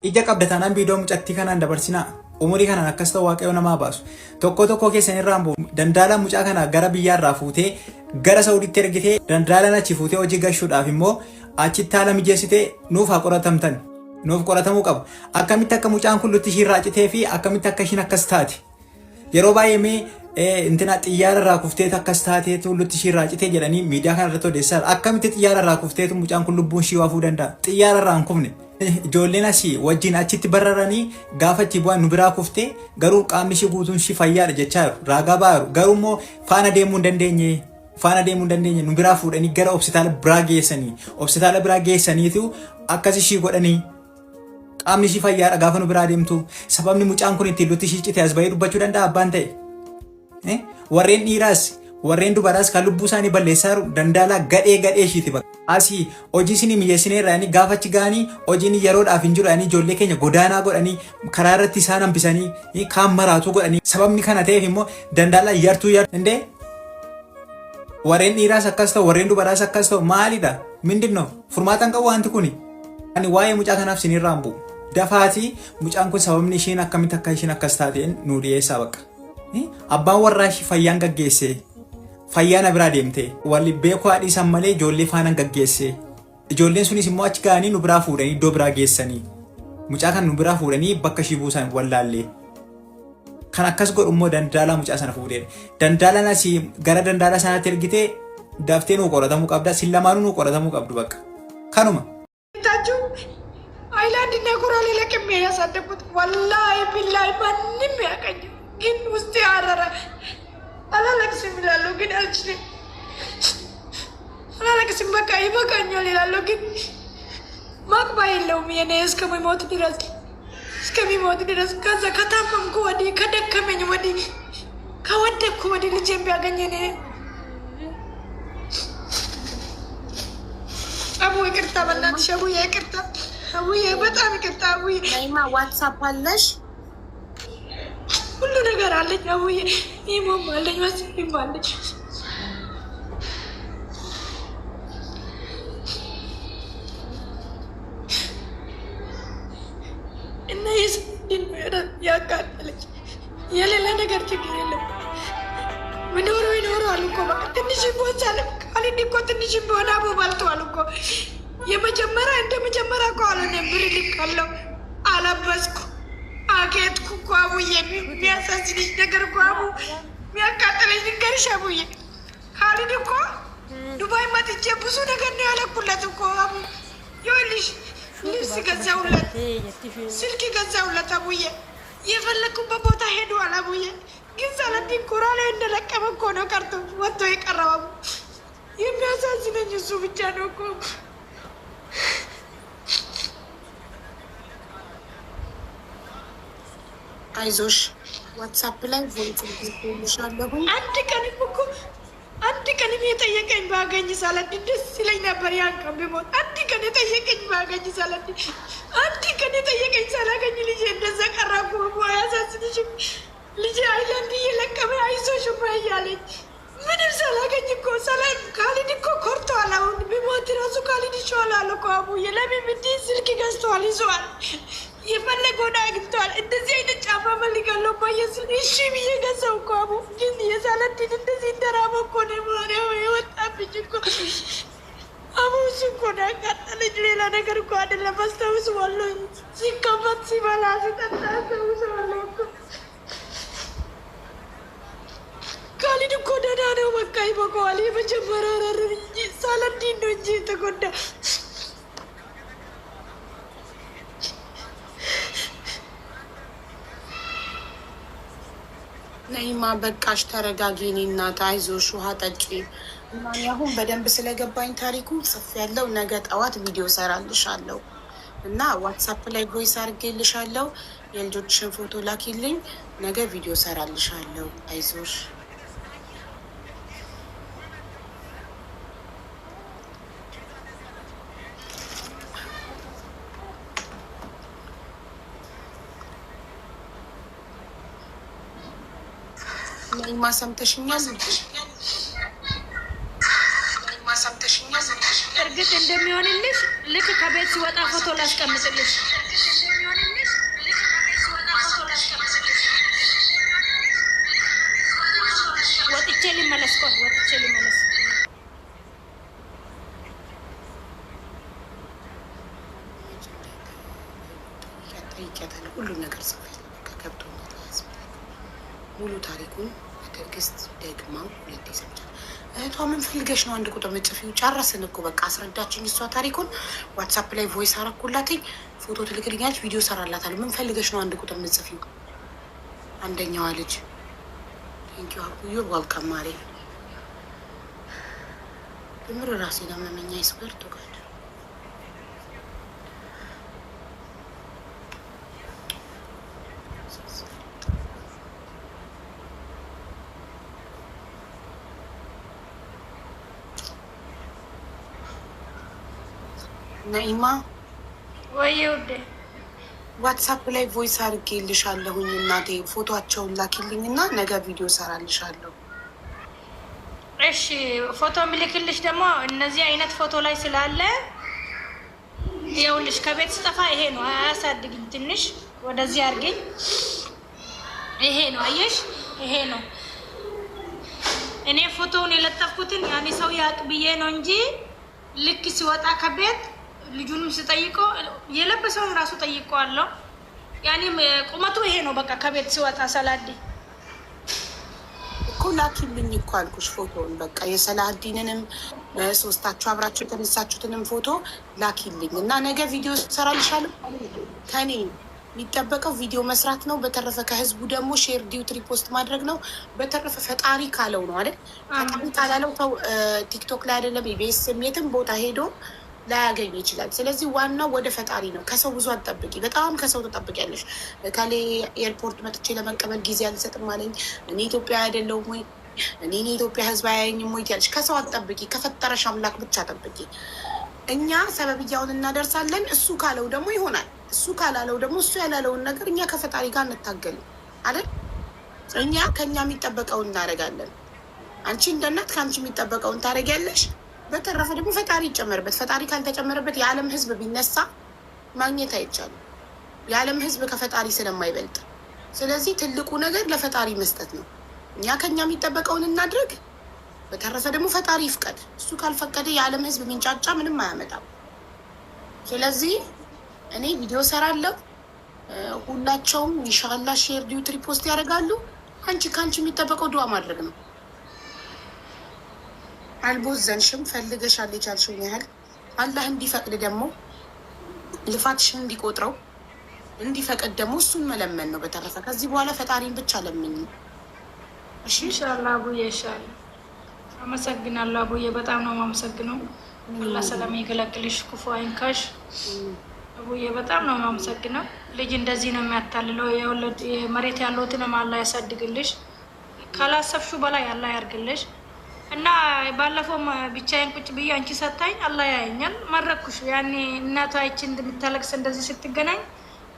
Ija qabdatanaan biidoo mucattii kanaan dabarsinaa umurii kanaan akkas ta'u waaqayyo namaa baasu tokko keessan irraan bu'u dandaala mucaa kana gara biyyaarraa fuutee gara Saudiitti ergitee dandaalaan achi fuutee hojii gashuudhaaf immoo achitti haala mijeessitee nuuf haa qoratamtan nuuf qoratamuu qabu akkamitti akka mucaan kun lutti ishiirraa citee fi akkamitti akka ishiin akkas taate yeroo baay'ee intina xiyyaara irraa kufteet akkas taateetu lutti ishiirraa citee jedhanii miidiyaa kana irratti odeessaa akkamitti xiyyaara irraa kufteetu mucaan kun lubbuun ishii waafuu danda'a xiyyaara irraa hin kufne. Ijoolleen asii wajjin achitti bararanii gaafa achi bu'an nu biraa kuftee garuu qaamni ishii guutuun ishii fayyaadha jechaa jiru raagaa ba'aaru garuu immoo faana deemuu hin dandeenye nu biraa fuudhanii gara hospitaala biraa geessaniitu akkas ishii godhanii qaamni ishii fayyaadha gaafa nu biraa deemtu sababni mucaan kun ittiin lutti ishii cite as bahee dubbachuu danda'a abbaan ta'e warreen dhiiraas warreen dubaraas kan lubbuu isaanii balleessaa jiru dandaalaa gadhee ishiiti bakka. Asii hojii isin mijeessinee irraanii gaafa achi ga'anii hojiin yeroodhaaf hin jiru ijoollee keenya godaanaa godhanii karaa irratti isaan hambisanii kaan maraatuu godhanii sababni kana ta'eef immoo dandaalaa yartuu indee warreen dhiiraas akkas ta'u warreen dubaraas akkas ta'u maalidha mindinno furmaatan qabu wanti kuni ani waa'ee mucaa kanaaf sinirraan bu'u dafaatii mucaan kun sababni ishiin akkamitti akka ishiin akkas taateen nu dhiyeessaa bakka abbaan warraa ishii fayyaan gaggeessee. Fayyana biraa deemte walli beekuu haadhiisan malee ijoollee faana gaggeesse ijoolleen sunis immoo achi ga'anii nu biraa fuudhanii iddoo biraa geessanii mucaa kan nu biraa fuudhanii bakka ishii buusan wallaallee kan akkas godhu immoo dandaalaa mucaa sana fuudhee dandaalaan asii gara dandaalaa sanaatti ergitee daftee nu qoratamuu qabda sin lamaanuu nu qoratamuu qabdu bakka kanuma. አይላንድ ነኩራሌ ለቅሜ ያሳደኩት ወላሂ ቢላሂ ማንም ያቀኝ ግን ውስጥ ያረረ አላለቅስም ይላለሁ ግን አልችልም አላለቅስም በቃ ይበቃኛል ይላለሁ ግን ማቅባ የለውም የኔ እስከሚሞት ድረስ ከዛ ከታመምኩ ወዲህ ከደከመኝ ወዲህ ከወደኩ ወዲህ ልጄን ቢያገኝ እኔ አቡ ይቅርታ በእናትሽ አቡዬ ይቅርታ አቡዬ በጣም ይቅርታ አቡዬ ናይማ ዋትስአፕ አለሽ ሁሉ ነገር አለኝ አቡዬ ኢሞም አለኝ ዋትስአፕም አለኝ እና የስንድን ያቃጠለች የሌላ ነገር ችግር የለም ምኖረው ይኖረዋል እኮ በቃ ትንሽ ቦቻለ ቃሊን እኮ ትንሽ ቢሆን አቡ ባልተዋል እኮ የመጀመሪያ እንደ መጀመሪያ እኮ አልሆነም ብር ልካለሁ አለበስኩ አጌጥኩ እኮ አቡዬ የሚያሳዝንሽ ነገር እኮ አቡ የሚያቃጥለኝ ንገርሽ አቡዬ ካሊድ እኮ ዱባይ መጥቼ ብዙ ነገር ነው ያለኩለት እኮ አቡ ይኸውልሽ ልብስ ገዛሁለት ስልክ ገዛሁለት አቡዬ የፈለኩበት ቦታ ሄዷል አቡዬ ግን ሰለዲን ኮራ ላይ እንደለቀመ እኮ ነው ቀርቶ ወጥቶ የቀረው አቡ የሚያሳዝነኝ እሱ ብቻ ነው እኮ አይዞሽ ዋትስአፕ ላይ ቮይስ ልልሻለሁ አንድ ቀን የጠየቀኝ ባገኝ ሳለዲን ደስ ይለኝ ነበር ያን ቀን ቢሞት አንድ ቀን የጠየቀኝ ባገኝ ሳለዲን አንድ ቀን የጠየቀኝ ሳላገኝ ልጄ እንደዛ ቀረኩ አያሳዝንሽም ልጄ አይላንድ እየለቀመ አይዞሽ እያለኝ ምንም ሳላገኝ እኮ ካሊድ እኮ ኮርተዋል አሁን ቢሞት ራሱ ካሊድ ይሻላል እኮ አቡዬ ለምን እንዲህ ስልክ ገዝተዋል ይዘዋል የፈለገውን አግኝተዋል እንደዚህ አይነት ጫማ ፈልጋለሁ ባየስል እሺ ብዬ ገዛው እኮ አቡ ግን የሳለዲን እንደዚህ እንደራበ እኮ ነው የወጣብኝ እኮ አቡ እሱ እኮ ነው ያቃጠለኝ ሌላ ነገር እኮ አይደለም አስታውሰዋለሁ ሲከፈት ሲበላ ሲጠጣ አስታውሰዋለሁ እኮ ካሊድ እኮ ደህና ነው በቃ ይበቃዋል የመጀመሪያ ረር እንጂ ሳለዲን ነው እንጂ የተጎዳ ናይማ በቃሽ ተረጋጊ እኔ እናት አይዞሽ ውሃ ጠጪ እና አሁን በደንብ ስለገባኝ ታሪኩ ጽፍ ያለው ነገ ጠዋት ቪዲዮ ሰራልሻለሁ እና ዋትስአፕ ላይ ቮይስ አድርጌልሻለሁ የልጆችሽን ፎቶ ላኪልኝ ነገ ቪዲዮ ሰራልሻለሁ አይዞሽ ናይማ ሰምተሽኛል እርግጥ እንደሚሆንልሽ ልክ ከቤት ሲወጣ ፎቶ ላስቀምጥልሽ ቆይ ወጥቼ ልመለስ። ጠይቄያታለሁ። ሁሉም ነገር ጽፌያለሁ። ገብቶኛል። ሙሉ ታሪኩን በትዕግስት ደግማው ሁለቴ ሰምቻለሁ። እህቷ ምን ፈልገሽ ነው አንድ ቁጥር መጽፊው? ጨረስን እኮ በቃ አስረዳችኝ። እሷ ታሪኩን ዋትሳፕ ላይ ቮይስ አረኩላትኝ። ፎቶ ትልክልኛለች፣ ቪዲዮ ሰራላታለሁ። ምን ፈልገሽ ነው አንድ ቁጥር መጽፊው? አንደኛዋ ልጅ ቴንኪዩ አቡዩ ዋልካም ማሬ ምር ራሴ ለመመኛ ይስበር ቶጋል ነኢማ ወይ ውዴ ዋትሳፕ ላይ ቮይስ አድርጌልሻለሁኝ። እናቴ ፎቶቸውን ላኪልኝ እና ነገ ቪዲዮ ሰራልሻለሁ። እሺ ፎቶ ምልክልሽ ደግሞ እነዚህ አይነት ፎቶ ላይ ስላለ ይኸውልሽ፣ ከቤት ስጠፋ ይሄ ነው። አያሳድግኝ፣ ትንሽ ወደዚህ አድርገኝ። ይሄ ነው አየሽ፣ ይሄ ነው። እኔ ፎቶውን የለጠፍኩትን ያኔ ሰው ያቅ ብዬ ነው እንጂ ልክ ሲወጣ ከቤት ልጁንም ስጠይቀው የለበሰውን ራሱ ጠይቀዋለሁ። ያኔ ቁመቱ ይሄ ነው። በቃ ከቤት ሲወጣ ሰላዲ እኮ ላኪልኝ እኮ አልኩሽ ፎቶውን። በቃ የሰላዲንንም ሶስታችሁ አብራችሁ የተነሳችሁትንም ፎቶ ላኪልኝ እና ነገ ቪዲዮ ሰራልሻለሁ። ከኔ የሚጠበቀው ቪዲዮ መስራት ነው። በተረፈ ከህዝቡ ደግሞ ሼር ዲዩት ሪፖስት ማድረግ ነው። በተረፈ ፈጣሪ ካለው ነው አይደል? ፈጣሪ ካላለው ሰው ቲክቶክ ላይ አይደለም ኢቢኤስም የትም ቦታ ሄዶ ላያገኝ ይችላል። ስለዚህ ዋናው ወደ ፈጣሪ ነው። ከሰው ብዙ አትጠብቂ። በጣም ከሰው ትጠብቂያለሽ። ካሌ ኤርፖርት መጥቼ ለመቀበል ጊዜ አልሰጥም አለኝ። እኔ ኢትዮጵያ አይደለሁም ወይ እኔ ኢትዮጵያ ህዝብ አያየኝም ወይ ያለሽ። ከሰው አትጠብቂ፣ ከፈጠረሽ አምላክ ብቻ ጠብቂ። እኛ ሰበብያውን እናደርሳለን። እሱ ካለው ደግሞ ይሆናል። እሱ ካላለው ደግሞ እሱ ያላለውን ነገር እኛ ከፈጣሪ ጋር እንታገልን አይደል? እኛ ከእኛ የሚጠበቀውን እናደርጋለን። አንቺ እንደ እናት ከአንቺ የሚጠበቀውን ታደርጊያለሽ። በተረፈ ደግሞ ፈጣሪ ይጨመርበት። ፈጣሪ ካልተጨመረበት የዓለም ህዝብ ቢነሳ ማግኘት አይቻልም። የዓለም ህዝብ ከፈጣሪ ስለማይበልጥ፣ ስለዚህ ትልቁ ነገር ለፈጣሪ መስጠት ነው። እኛ ከኛ የሚጠበቀውን እናድርግ። በተረፈ ደግሞ ፈጣሪ ይፍቀድ። እሱ ካልፈቀደ የዓለም ህዝብ ሚንጫጫ ምንም አያመጣም። ስለዚህ እኔ ቪዲዮ ሰራለሁ። ሁላቸውም ኢንሻላህ ሼር ዲዩት ሪፖስት ያደርጋሉ። አንቺ ከአንቺ የሚጠበቀው ዱዓ ማድረግ ነው። አልቦዘንሽም፣ ፈልገሻል የቻልሽውን ያህል። አላህ እንዲፈቅድ ደግሞ ልፋትሽን እንዲቆጥረው እንዲፈቅድ ደግሞ እሱን መለመን ነው። በተረፈ ከዚህ በኋላ ፈጣሪን ብቻ ለምኝ። እሺ ኢንሻአላህ አቡዬ። ኢንሻአላህ አመሰግናለሁ አቡዬ፣ በጣም ነው የማመሰግነው። አላህ ሰላም ይገላግልሽ፣ ክፉ አይንካሽ አቡዬ። በጣም ነው የማመሰግነው። ልጅ እንደዚህ ነው የሚያታልለው። መሬት ያለውትንም አላህ ያሳድግልሽ፣ ካላሰብሹ በላይ አላህ ያርግልሽ። እና ባለፈው ብቻዬን ቁጭ ብዬ አንቺ ሰታኝ አላህ ያየኛል። መረኩሽ። ያኔ እናቷ አይቺ እንደምታለቅስ እንደዚህ ስትገናኝ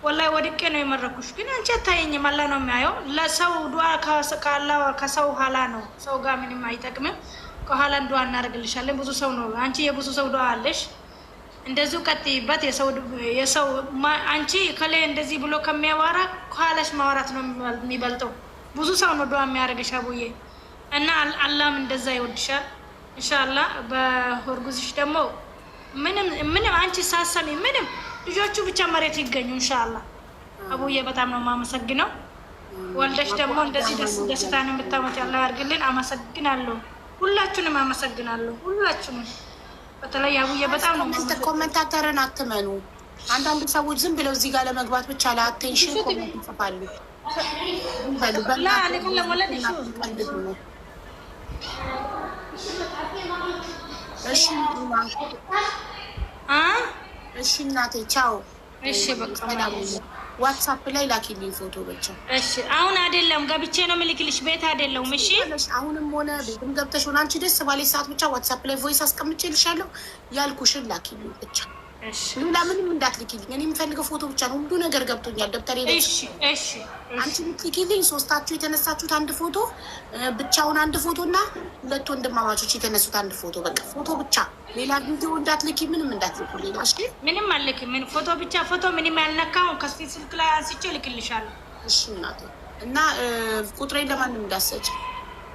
ወላሂ ወድቄ ነው የመረኩሽ። ግን አንቺ አታየኝም፣ አላህ ነው የሚያየው። ለሰው ዱዓ ከሰው ኋላ ነው። ሰው ጋር ምንም አይጠቅምም። ከኋላ ዱዓ እናደርግልሻለን። ብዙ ሰው ነው አንቺ የብዙ ሰው ዱዓ አለሽ። እንደዚሁ ቀጥይበት። የሰው አንቺ ከላይ እንደዚህ ብሎ ከሚያወራ ከኋላሽ ማውራት ነው የሚበልጠው። ብዙ ሰው ነው ዱዓ የሚያደርግሽ አቡዬ። እና አላህም እንደዛ ይወድሻል ኢንሻአላህ። በሆርጉዝሽ ደግሞ ምንም አንቺ ሳሰሚ ምንም ልጆቹ ብቻ መሬት ይገኙ ኢንሻአላህ አቡዬ። በጣም ነው የማመሰግነው። ወልደሽ ደግሞ እንደዚህ ደስታ ነው የምታመጪ። አላህ ያርግልን። አመሰግናለሁ። ሁላችሁንም አመሰግናለሁ። ሁላችሁንም በተለይ አቡዬ በጣም ነው የማመሰግነው። ኮሜንታተርን አትመኑ። አንዳንድ ሰዎች ዝም ብለው እዚህ ጋር ለመግባት ብቻ ለአቴንሽን ኮሜንት ይጽፋሉ። እሺ እናቴ ቻው። እሺ በቃ ዋትሳፕ ላይ ላኪልኝ ፎቶ ብቻ። እሺ አሁን አይደለም ገብቼ ነው የምልክልሽ፣ ቤት አይደለም። እሺ አሁንም ሆነ ቤትም ገብተሽ ሆነ አንቺ ደስ ባለሽ ሰዓት ብቻ ዋትሳፕ ላይ ቮይስ አስቀምጬልሻለሁ። ያልኩሽን ላኪልኝ ብቻ። ሌላ ምንም እንዳትልኪልኝ። እኔ የምፈልገው ፎቶ ብቻ ነው። ሁሉ ነገር ገብቶኛል። ደብተሬ ላይ አንቺ ልትልኪልኝ ሶስታችሁ የተነሳችሁት አንድ ፎቶ፣ ብቻውን አንድ ፎቶ እና ሁለት ወንድማማቾች የተነሱት አንድ ፎቶ። በቃ ፎቶ ብቻ። ሌላ ቪዲዮ እንዳትልኪ፣ ምንም እንዳትልኩ። ሌላ እሺ፣ ምንም አልክ። ምን ፎቶ ብቻ ፎቶ ምንም ያልነካው ከስቲ ስልክ ላይ አንስቼ ልክልሻለሁ። እሺ እናቴ። እና ቁጥሬን ለማንም እንዳትሰጪ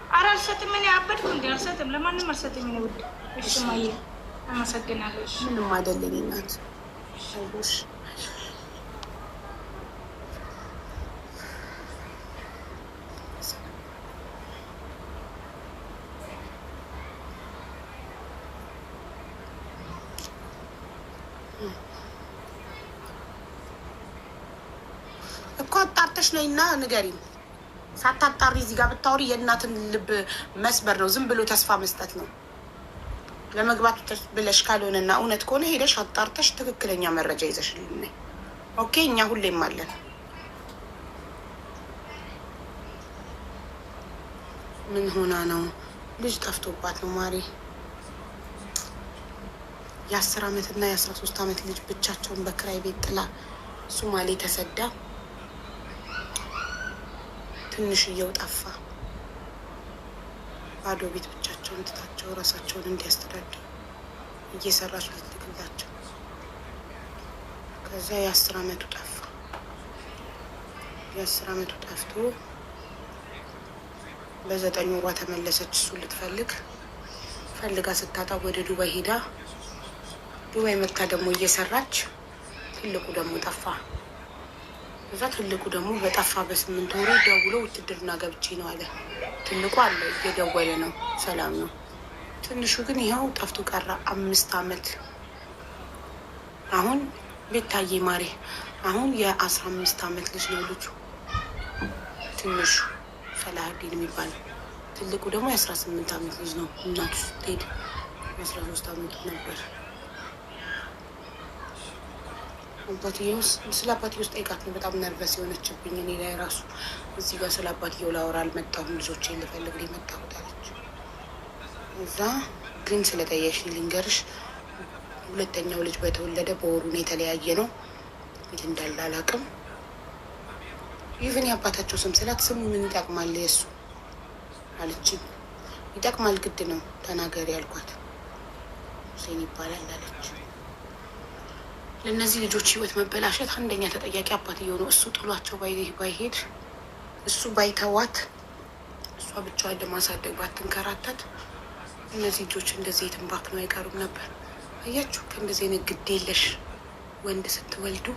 ኧረ አልሰጥም። እኔ አበድኩ እንዲ አልሰጥም፣ ለማንም አልሰጥም። እኔ ውድ እሺ ማየ አመሰግናለሁ። ምንም አይደለም እናት አይዞሽ። እኮ አጣርተሽ ነይና ንገሪኝ። ሳታጣሪ እዚህ ጋር ብታወሪ የእናትን ልብ መስበር ነው። ዝም ብሎ ተስፋ መስጠት ነው። ለመግባት ብለሽ ካልሆነና እውነት ከሆነ ሄደሽ አጣርተሽ ትክክለኛ መረጃ ይዘሽልኝ ነይ። ኦኬ፣ እኛ ሁሌም አለን። ምን ሆና ነው? ልጅ ጠፍቶባት ነው ማሪ። የ10 ዓመትና የ13 ዓመት ልጅ ብቻቸውን በክራይ ቤት ጥላ ሱማሌ ተሰዳ ትንሽዬው ጠፋ። ባዶ ቤት ብቻቸውን ትታቸው ራሳቸውን እንዲያስተዳድሩ እየሰራች ልትልክላቸው። ከዛ የ10 ዓመቱ ጠፋ። የ10 ዓመቱ ጠፍቶ በ9 ወሯ ተመለሰች። እሱ ልትፈልግ ፈልጋ ስታጣ ወደ ዱባይ ሄዳ ዱባይ መታ ደግሞ እየሰራች ትልቁ ደግሞ ጠፋ። እዛ ትልቁ ደግሞ በጠፋ በ8 ወሩ ደውሎ ውትድርና ገብቼ ነው አለ። ትልቁ አለ እየደወለ ነው፣ ሰላም ነው። ትንሹ ግን ይኸው ጠፍቶ ቀረ 5 ዓመት። አሁን ቤታዬ ማሬ አሁን የ15 ዓመት ልጅ ነው ልጁ ትንሹ ሰላሀዲን የሚባለው። ትልቁ ደግሞ የ18 ዓመት ልጅ ነው። እናቱ ስትሄድ 13 ዓመቱ ነበር። አባትየው ስለ አባትየው ውስጥ ጠይቃት ነው በጣም ነርቨስ የሆነችብኝ። እኔ ላይ ራሱ እዚህ ጋር ስለ አባትየው ላወራ አልመጣሁም፣ ልጆቼን ልፈልግ ነው የመጣሁት አለች። እዛ ግን ስለጠየሽ ልንገርሽ፣ 2ኛው ልጅ በተወለደ በወሩ ነው የተለያየ ነው። ልጅ እንዳለ አላውቅም። ኢቭን የአባታቸው ስም ስላት ስሙ ምን ይጠቅማል የሱ አለችኝ። ይጠቅማል ግድ ነው ተናገሪ ያልኳት። ሁሴን ይባላል አለች። ለእነዚህ ልጆች ህይወት መበላሸት አንደኛ ተጠያቂ አባትየው ነው። እሱ ጥሏቸው ባይሄድ፣ እሱ ባይተዋት፣ እሷ ብቻዋን ለማሳደግ ባትንከራተት እነዚህ ልጆች እንደዚህ የትንባክ ነው አይቀሩም ነበር። አያችሁ፣ ከእንደዚህ አይነት ግድ የለሽ ወንድ ስትወልዱ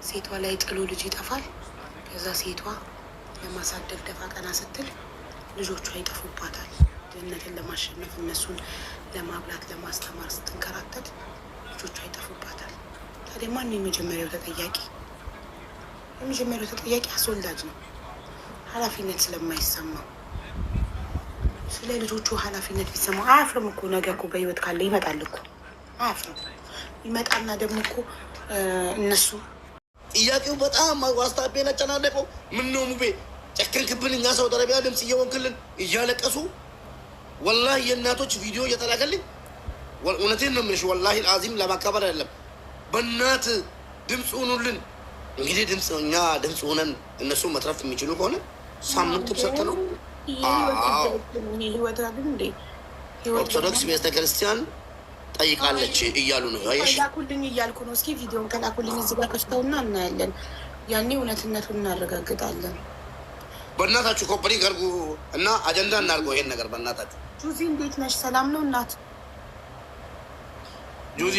ሴቷ ላይ ጥሎ ልጅ ይጠፋል። ከዛ ሴቷ ለማሳደግ ደፋ ቀና ስትል ልጆቿ ይጠፉባታል። ድህነትን ለማሸነፍ እነሱን ለማብላት ለማስተማር ስትንከራተት ልጆቿ ይጠፉባታል። ታዲያ ማን የመጀመሪያው ተጠያቂ? የመጀመሪያው ተጠያቂ አስወላጅ ነው። ኃላፊነት ስለማይሰማው ስለ ልጆቹ ኃላፊነት ቢሰማው አያፍርም እኮ። ነገ እኮ በህይወት ካለ ይመጣል እኮ አያፍርም። ይመጣና ደግሞ እኮ እነሱ ጥያቄው በጣም ዋስታቤን አጨናነቀው። ምን ነው ሙቤ ጨከንክብን? እኛ ሳውዲ አረቢያ ድምፅ እየወንክልን እያለቀሱ ወላሂ የእናቶች ቪዲዮ እየተላከልኝ እውነቴን ነው የምልሽ። ወላሂ አዚም ለማካበር አይደለም። በእናት ድምፅ ሆኑልን። እንግዲህ ድምፅ እኛ ድምፅ ሆነን እነሱ መትረፍ የሚችሉ ከሆነ ሳምንት ሰጥ ነው። ኦርቶዶክስ ቤተክርስቲያን ጠይቃለች እያሉ ነው። ላኩልኝ እያልኩ ነው። እስኪ ቪዲዮን ከላኩልኝ እዚህ ጋር ከፍተውና እናያለን። ያኔ እውነትነቱን እናረጋግጣለን። በእናታችሁ ኮምፓኒ ገርጉ እና አጀንዳ እናድርገው ይሄን ነገር። በእናታችሁ ጁዚ እንዴት ነሽ? ሰላም ነው እናት ጁዚ?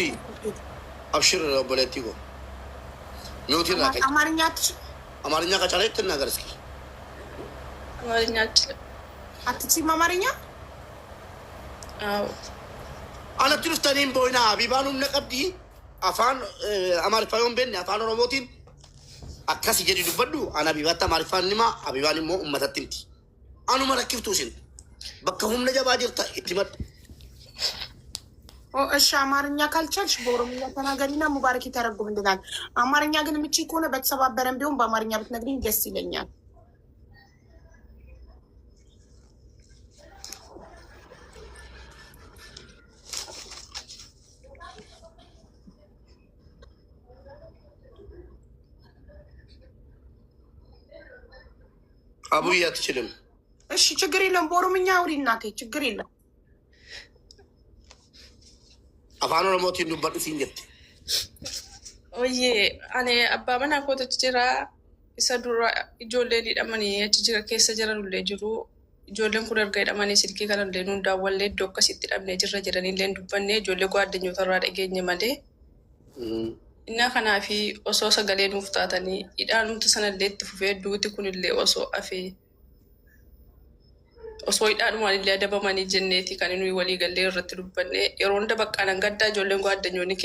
አብሽር በለቲጎ ሚውቲ ላከ። አማርኛ አትችል? አማርኛ ከቻለች ትናገር እስኪ። አማርኛ አትችልም? አትችልም አማርኛ? አዎ አለትሉስ ተኔም ቦይና ቢባኑም ነቀብዲ አፋን አማርፋዮን ቤን አፋን ኦሮሞቲን አካሲ ጀዲ ዱበዱ አና ቢባታ አማርፋን ኒማ አቢባን ሞ ኡመተቲንቲ አኑ መረክፍቱሲን በከሁም ነጀባ ጅርታ ኢትመጥ። እሺ አማርኛ ካልቻልሽ በኦሮምኛ ተናገሪና ሙባረክ ይተረጉምልናል። አማርኛ ግን ምቺ ከሆነ በተሰባበረን ቢሆን በአማርኛ ብትነግሪኝ ደስ ይለኛል። አቡዬ አትችልም? እሺ ችግር የለም። በኦሮምኛ አውሪ እናቴ፣ ችግር የለም። አፋን ኦሮሞቲን ዱበዱ ሲንጀት ወይዬ አኔ አባ መና ኮተች ጅራ isa dura ijoollee hidhamanii achi jira keessa jiranullee jiru ijoolleen kun erga hidhamanii silkii kana illee nuun daawwallee iddoo akkasitti hidhamnee jirra jedhanillee dubbannee ijoollee gaaddinyoota irraa dhageenye malee. Innaa kanaafi osoo sagalee nuuf taatanii hidhaanumti sanallee itti fufee duuti kunillee osoo hafee osoo hidhaadhumaan illee adabamanii jenneeti kan nuyi walii gallee irratti dubbannee yeroo hunda baqqaanan gaddaa ijoolleen gaaddinyoonni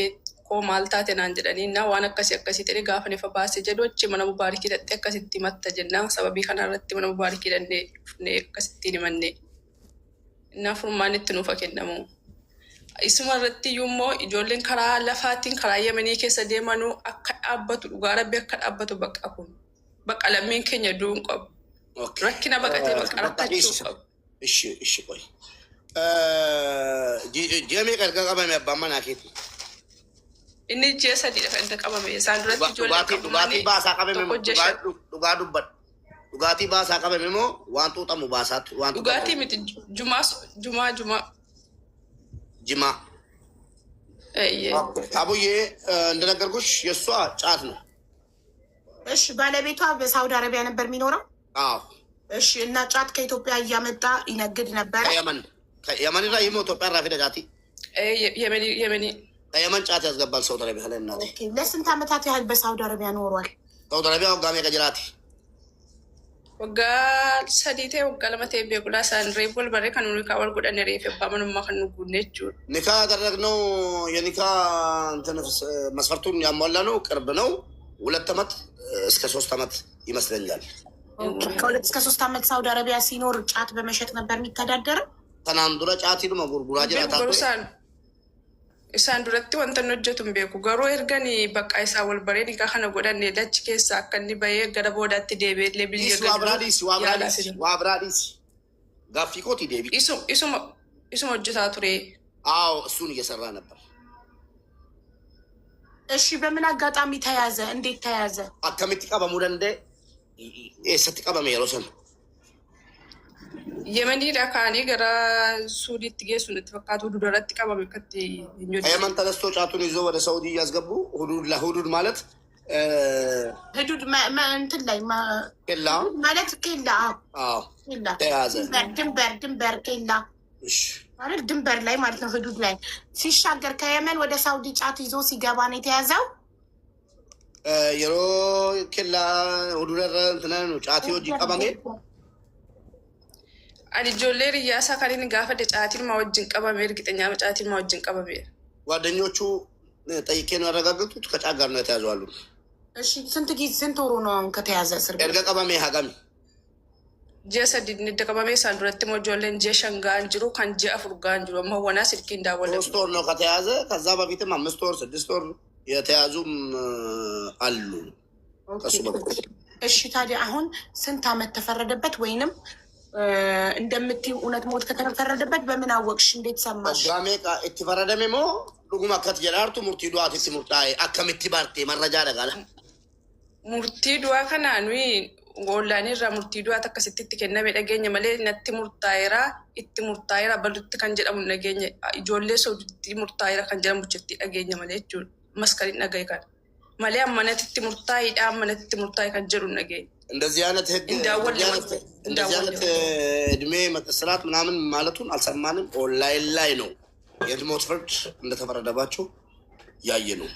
koo maal taate naan jedhanii innaa waan akkasii ta'e gaafa nefa baasee jedhu achi mana mubaarikii dhaqxee akkasitti matta jennaan sababii kanarratti mana mubaarikii dhannee akkasittiin himannee innaa furmaan itti nuufa kennamu. Isuma irratti iyyuu immoo ijoolleen karaa lafaatiin karaa Yemenii keessa deemanuu akka dhaabbatu dhugaa rabbi akka dhaabbatu bakka kun bakka lammiin keenya du'uun qabu. Rakkina baqatee bakka rakkachuu qabu. Ishi qoy. Jeemee qarqara qabame abbaan manaa keeti. Inni ji'a sadiidha kan inni qabame. Isaan duratti ijoollee dhugaatii baasaa qabame dhugaa dubbadhu. Dhugaatii baasaa qabame moo waan xuuxamu baasaatti waan dhugaatii miti jumaa. ጅማ አቡዬ እንደነገርኩሽ የእሷ ጫት ነው። እሺ ባለቤቷ በሳውዲ አረቢያ ነበር የሚኖረው? አዎ። እሺ እና ጫት ከኢትዮጵያ እያመጣ ይነግድ ነበር? ከየመን ላይ ይሞ ኢትዮጵያ ራፊ ደጋቲ የመኒ ከየመን ጫት ያስገባል ሳውዲ አረቢያ ላይ እናቴ። ለስንት ዓመታት ያህል በሳውዲ አረቢያ ኖሯል? ሳውዲ አረቢያ ወጋሜ ከጅራቲ waggaa sadii ta'e waggaa lama ta'e beekulaa isaan reef wal barree kan nuyi wal godhanne reef abbaa manummaa kan nu guunne jechuudha. ኒካ ያደረግነው የኒካ መስፈርቱን ያሟላ ነው። ቅርብ ነው። 2 ዓመት እስከ 3 ዓመት ይመስለኛል። ከ2 እስከ 3 ዓመት ሳውዲ አረቢያ ሲኖር ጫት በመሸጥ ነበር የሚተዳደረው። ተናንዱረ ጫት ይሉ መጉርጉራ ጅራታ isaan duratti wanta nu hojjetu hin beeku garuu erganii bakka isaa wal baree nikaa kana godhanne dachi keessa akka inni bahee gara boodaatti deebi'ellee biyya ዋብራዲስ ጋፊ ኮት ዴቢ isuma hojjetaa ture. አዎ እሱን እየሰራ ነበር። እሺ በምን አጋጣሚ ተያዘ? እንዴት ተያዘ? አከሚት ቀበሙ ደንደ ኤሰት ቀበመ የሮሰን Yemenii kaanii gara Suudiitti geessuun itti fakkaatu dudaratti qabame akkatti hin jiru. የመን ተነስቶ ጫቱን ይዞ ወደ ሳውዲ እያስገቡ ሁዱድ ማለት ህዱድ እንትን ላይ ኬላ ማለት ኬላ ተያዘ። ድንበር ኬላ ማለት ድንበር ላይ ማለት ነው። ህዱድ ላይ ሲሻገር ከየመን ወደ ሳውዲ ጫት ይዞ ሲገባ ነው የተያዘው። የሮ ኬላ ሁዱድ እንትን ነው ጫት ይወጂ ቀበሜ ani ijoollee riyyaasaa kan inni gaafadhe caatiin maa wajjin qabame ergixeenyaa caatiin maa wajjin qabame. ጓደኞቹ ጠይቄ ነው ያረጋገጡት ከጫት ጋር ነው የተያዙ አሉ። እሺ ስንት ወሩ ነው አሁን ከተያዘ? እስር ቤት ኤርጋ ቀበሜ ሀገሚ ji'a sadii inni qabame isaan duratti immoo ijoolleen ji'a 5 ga'an jiru kan ji'a 4 ga'an jiru amma wanaa silkiin daawwatan. 3 ወር ነው ከተያዘ። ከዛ በፊትም 5 ወር 6 ወር የተያዙም አሉ ከሱ በኩል። እሺ ታዲያ አሁን ስንት ዓመት ተፈረደበት? ወይንም እንደምትይ እውነት ሞት ከተፈረደበት በምን አወቅሽ? እንዴት ሰማሽ? ጋሜ እቲ ፈረደሜ ሞ ዱጉማ ከት ጀዳርቱ ሙርቲ ዱአት እቲ ሙርታዬ አከሚቲ ባርቴ መረጃ ደጋላ murtii du'aa kanaa nuyi ollaanii irraa murtii du'aa akkasitti itti kenname dhageenya malee natti murtaa'eera balutti kan jedhamu dhageenya ijoollee sooditti murtaa'eera kan jedhamu jetti dhageenya malee jechuudha. Maskaliin dhagaye kan malee ammanatti murtaa'eedha ammanatti murtaa'e kan jedhu dhageenya. እንደዚህ አይነት ህግ እንደዚህ አይነት እድሜ መቀስራት ምናምን ማለቱን አልሰማንም። ኦንላይን ላይ ነው የሞት ፍርድ እንደተፈረደባቸው ያየ ነው።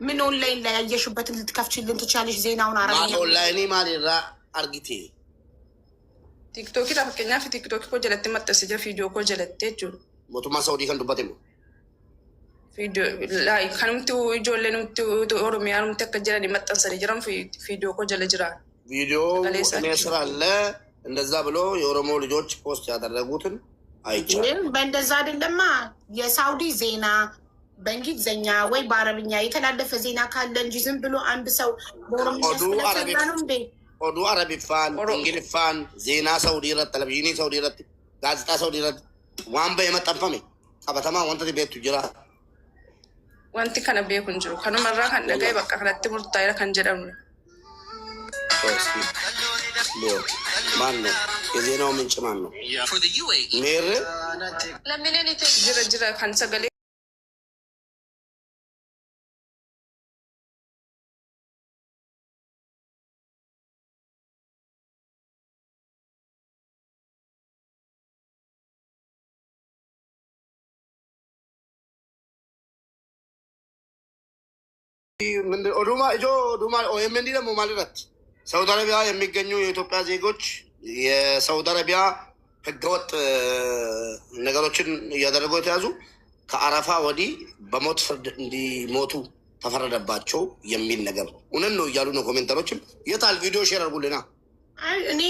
ምን ኦንላይን ላይ ያየሽበትን ልትከፍችልን ትቻለሽ? ዜናውን አረጋግጥ። ኦንላይን ማሊራ አርጊቴ ቲክቶክ ታፈቀኛ ፊ ቲክቶክ ኮ ጀለተ መጠሰጀ ቪዲዮ ኮ ጀለተ ጁ ሞቱማ ሳውዲ ከን ዱባቴ ነው ቪዲዮ ላይ ከንምቱ ጆለንምቱ ኦሮሚያንምቱ ከጀለኒ መጠንሰሪ ጅራም ቪዲዮ ኮ ጀለ ጅራ ቪዲዮ እኔ ስራ አለ እንደዛ ብሎ የኦሮሞ ልጆች ፖስት ያደረጉትን አይቻልም። በእንደዛ አይደለማ የሳውዲ ዜና በእንግሊዝኛ ወይ በአረብኛ የተላለፈ ዜና ካለ እንጂ ዝም ብሎ አንድ ሰው ኦዱ አረቢፋን እንግሊፋን ዜና ሳውዲ ረት ቴሌቪዥን ሳውዲ ረት ጋዜጣ ሳውዲ ረት ዋንበ የመጠፈሜ ቀበተማ ወንተ ቤቱ ጅራ wanti kana beeku hin jiru kanumarraa kan dhagaye bakka kanatti murtaa'eera kan jedhamu. ማን ነው የዜናው ምንጭ? ማን ነው? ሜር jira kan sagalee ኦዱማ እጆ ኦዱማ ኦኤምኤን ደግሞ ማለት ሳውዲ አረቢያ የሚገኙ የኢትዮጵያ ዜጎች የሳውዲ አረቢያ ህገወጥ ነገሮችን እያደረጉ የተያዙ ከአረፋ ወዲህ በሞት ፍርድ እንዲሞቱ ተፈረደባቸው የሚል ነገር እውነት ነው እያሉ ነው ኮሜንተሮችም። የታል ቪዲዮ ሼር አድርጉልና። እኔ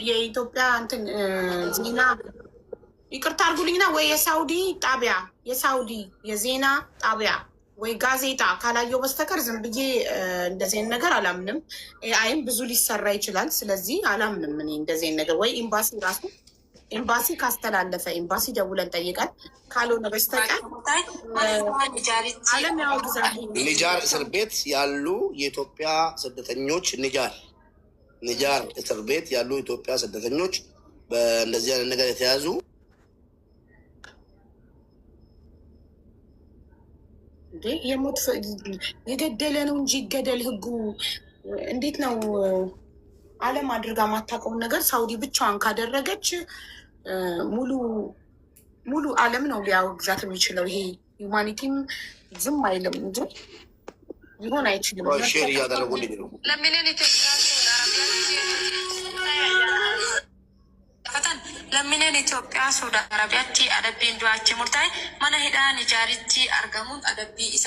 የኢትዮጵያ እንትን ዜና ይቅርታ አድርጉልኝና ወይ የሳውዲ የዜና ጣቢያ ወይ ጋዜጣ ካላየው በስተቀር ዝም ብዬ እንደዚህ አይነት ነገር አላምንም። አይም ብዙ ሊሰራ ይችላል። ስለዚህ አላምንም እኔ እንደዚህ አይነት ነገር። ወይ ኤምባሲ ካስተላለፈ ኤምባሲ ደውለን ጠይቀን ካልሆነ በስተቀር ዓለም ያወግዛል። ኒጃር እስር ቤት ያሉ የኢትዮጵያ ስደተኞች ኒጃር እስር ቤት ያሉ ኢትዮጵያ ስደተኞች በእንደዚህ አይነት ነገር የተያዙ የሞት የገደለ ነው እንጂ ይገደል ህጉ እንዴት ነው? ዓለም አድርጋ ማታውቀውን ነገር ሳውዲ ብቻዋን ካደረገች ሙሉ ዓለም ነው ሊያወግዛት የሚችለው። ይሄ ሁማኒቲም ዝም አይልም እንጂ ሊሆን አይችልም። ሼር እያደረጉልኝ ነው። ለምንን ኢትዮጵያ ሱዳ አረቢያቲ አደቢ እንዱዋች ሙርታይ መነ ሂዳ ኒጃሪቲ አርገሙን አደቢ ኢሳ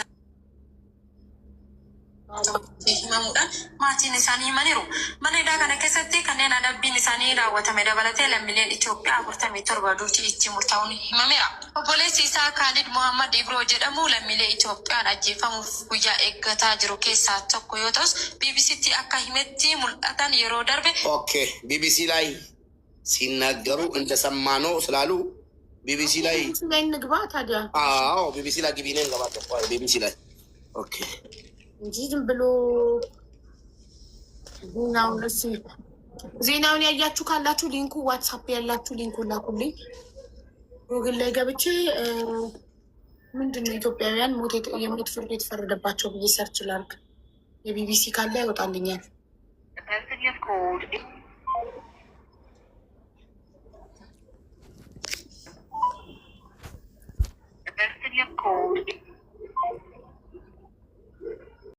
himamuudhaan maatiin isaanii himaniiru. Mana hidhaa kana keessatti kanneen adabbiin isaanii raawwatame dabalatee lammiileen Itoophiyaa 47 duuti itti murtaa'uun himameera. Obboleessi isaa Khalid Mohammad Ibroo jedhamu lammiilee Itoophiyaan ajjeefamuuf guyyaa eeggataa jiru keessaa tokko yoo ta'us BBCtti akka himetti mul'atan yeroo darbe. Okay, BBC ላይ ሲናገሩ እንደሰማነው ስላሉ ቢቢሲ ላይ እንግባ ታዲያ። አዎ ቢቢሲ ላይ ግቢ ነን ገባ ቢቢሲ ላይ ኦኬ እንጂ ዝም ብሎ ዜናውን ያያችሁ ካላችሁ ሊንኩ ዋትስአፕ ያላችሁ ሊንኩ ላኩልኝ። ጉግል ላይ ገብቼ ምንድነው ኢትዮጵያውያን የሞት ፍርድ የተፈረደባቸው ብዬ ሰርች ላድርግ። የቢቢሲ ካለ ይወጣልኛል። code